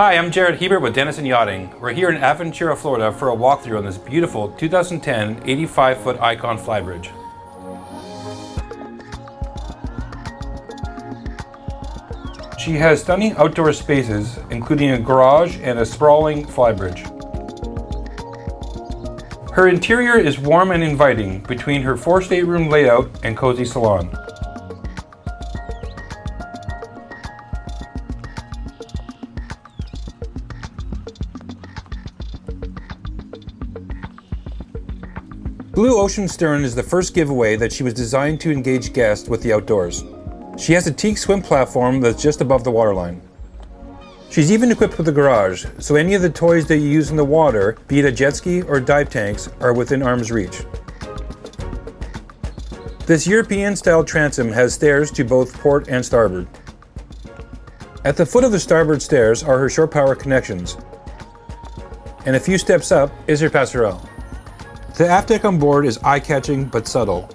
Hi, I'm Jarrett Hiebert with Dennison Yachting. We're here in Aventura, Florida for a walkthrough on this beautiful 2010 85-foot Aicon Flybridge. She has stunning outdoor spaces, including a garage and a sprawling flybridge. Her interior is warm and inviting between her 4-stateroom layout and cozy salon. Blue Ocean stern is the first giveaway that she was designed to engage guests with the outdoors. She has a teak swim platform that's just above the waterline. She's even equipped with a garage, so any of the toys that you use in the water, be it a jet ski or dive tanks, are within arm's reach. This European-style transom has stairs to both port and starboard. At the foot of the starboard stairs are her shore power connections, and a few steps up is her passerelle. The aft deck on board is eye-catching but subtle.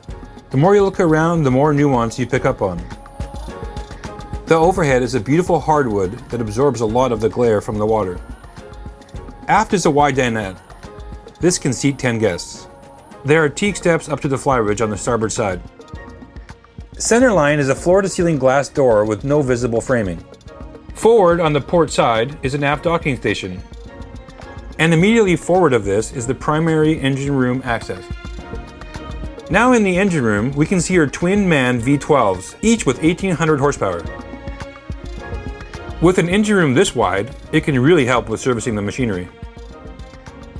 The more you look around, the more nuance you pick up on. The overhead is a beautiful hardwood that absorbs a lot of the glare from the water. Aft is a wide dinette. This can seat 10 guests. There are teak steps up to the flybridge on the starboard side. Centerline is a floor-to-ceiling glass door with no visible framing. Forward on the port side is an aft docking station. And immediately forward of this is the primary engine room access. Now in the engine room, we can see her twin-man V12s, each with 1800 horsepower. With an engine room this wide, it can really help with servicing the machinery.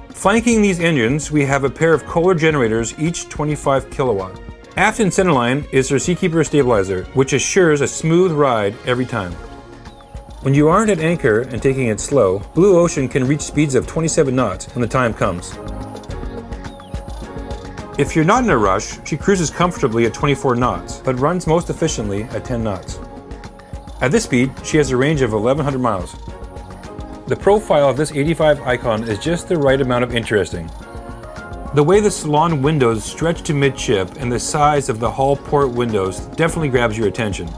Flanking these engines, we have a pair of Kohler generators, each 25 kilowatt. Aft in centerline is her Seakeeper Stabilizer, which assures a smooth ride every time. When you aren't at anchor and taking it slow, Blue Ocean can reach speeds of 27 knots when the time comes. If you're not in a rush, she cruises comfortably at 24 knots, but runs most efficiently at 10 knots. At this speed, she has a range of 1,100 miles. The profile of this 85 Aicon is just the right amount of interesting. The way the salon windows stretch to midship and the size of the hull port windows definitely grabs your attention.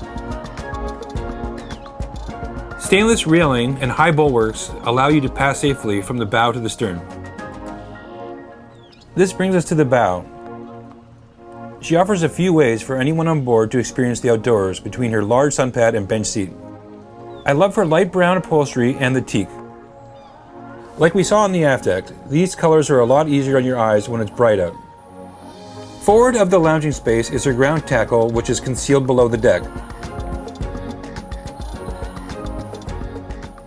Stainless railing and high bulwarks allow you to pass safely from the bow to the stern. This brings us to the bow. She offers a few ways for anyone on board to experience the outdoors between her large sunpad and bench seat. I love her light brown upholstery and the teak. Like we saw on the aft deck, these colors are a lot easier on your eyes when it's bright out. Forward of the lounging space is her ground tackle, which is concealed below the deck.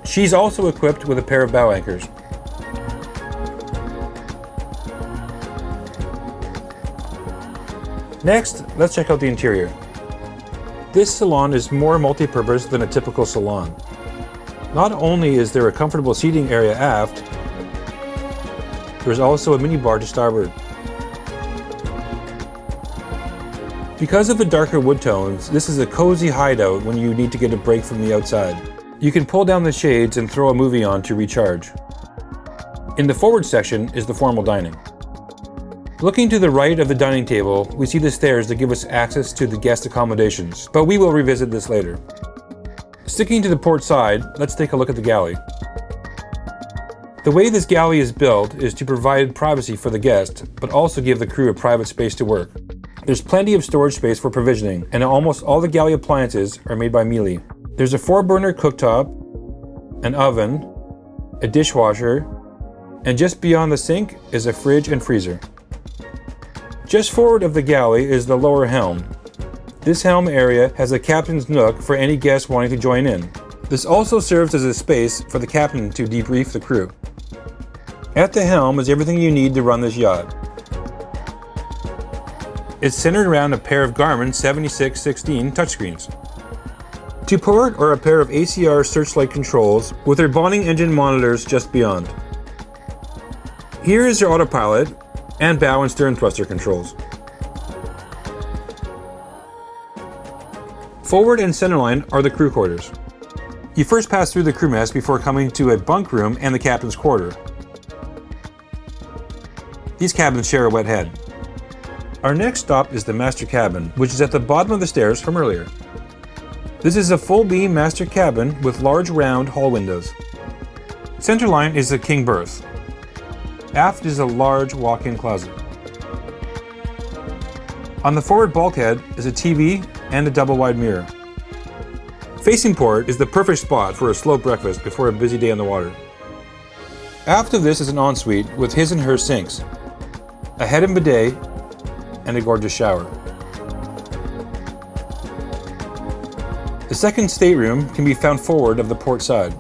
She's also equipped with a pair of bow anchors. Next, let's check out the interior. This salon is more multi-purpose than a typical salon. Not only is there a comfortable seating area aft, there's also a minibar to starboard. Because of the darker wood tones, this is a cozy hideout when you need to get a break from the outside. You can pull down the shades and throw a movie on to recharge. In the forward section is the formal dining. Looking to the right of the dining table, we see the stairs that give us access to the guest accommodations, but we will revisit this later. Sticking to the port side, let's take a look at the galley. The way this galley is built is to provide privacy for the guest, but also give the crew a private space to work. There's plenty of storage space for provisioning, and almost all the galley appliances are made by Miele. There's a 4-burner cooktop, an oven, a dishwasher, and just beyond the sink is a fridge and freezer. Just forward of the galley is the lower helm. This helm area has a captain's nook for any guests wanting to join in. This also serves as a space for the captain to debrief the crew. At the helm is everything you need to run this yacht. It's centered around a pair of Garmin 7616 touchscreens. To port are a pair of ACR searchlight controls with their bonding engine monitors just beyond. Here is your autopilot and bow and stern thruster controls. Forward and centerline are the crew quarters. You first pass through the crew mess before coming to a bunk room and the captain's quarter. These cabins share a wet head. Our next stop is the master cabin, which is at the bottom of the stairs from earlier. This is a full beam master cabin with large round hall windows. Centerline is the king berth. Aft is a large walk-in closet. On the forward bulkhead is a TV and a double-wide mirror. Facing port is the perfect spot for a slow breakfast before a busy day on the water. Aft of this is an ensuite with his and her sinks, a head and bidet, and a gorgeous shower. The second stateroom can be found forward of the port side.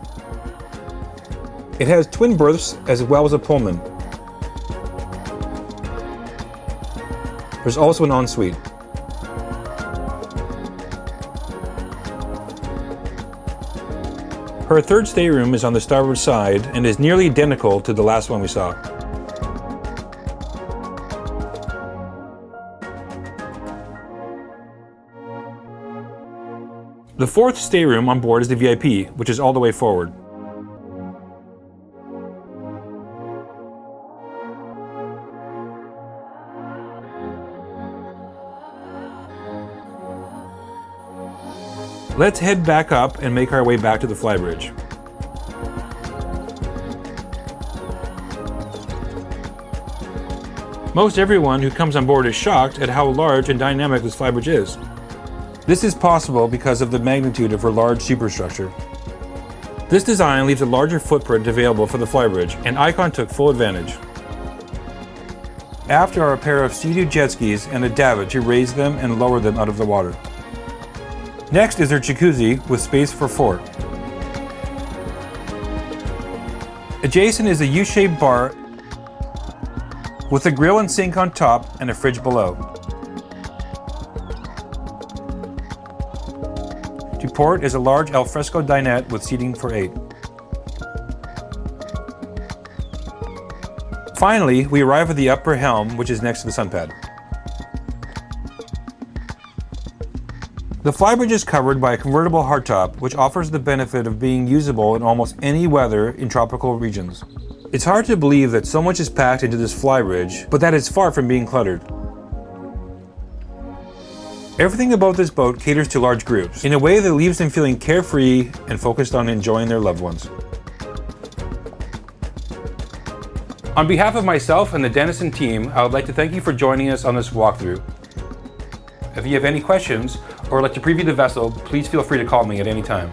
It has twin berths as well as a Pullman. There's also an ensuite. Her third stateroom is on the starboard side and is nearly identical to the last one we saw. The fourth stateroom on board is the VIP, which is all the way forward. Let's head back up and make our way back to the Flybridge. Most everyone who comes on board is shocked at how large and dynamic this Flybridge is. This is possible because of the magnitude of her large superstructure. This design leaves a larger footprint available for the Flybridge, and Aicon took full advantage. Aft are a pair of Sea-Doo jet skis and a davit to raise them and lower them out of the water. Next is her jacuzzi with space for 4. Adjacent is a U-shaped bar with a grill and sink on top and a fridge below. To port is a large alfresco dinette with seating for 8. Finally, we arrive at the upper helm, which is next to the sun pad. The Flybridge is covered by a convertible hardtop, which offers the benefit of being usable in almost any weather in tropical regions. It's hard to believe that so much is packed into this Flybridge, but that is far from being cluttered. Everything about this boat caters to large groups, in a way that leaves them feeling carefree and focused on enjoying their loved ones. On behalf of myself and the Denison team, I would like to thank you for joining us on this walkthrough. If you have any questions or would like to preview the vessel, please feel free to call me at any time.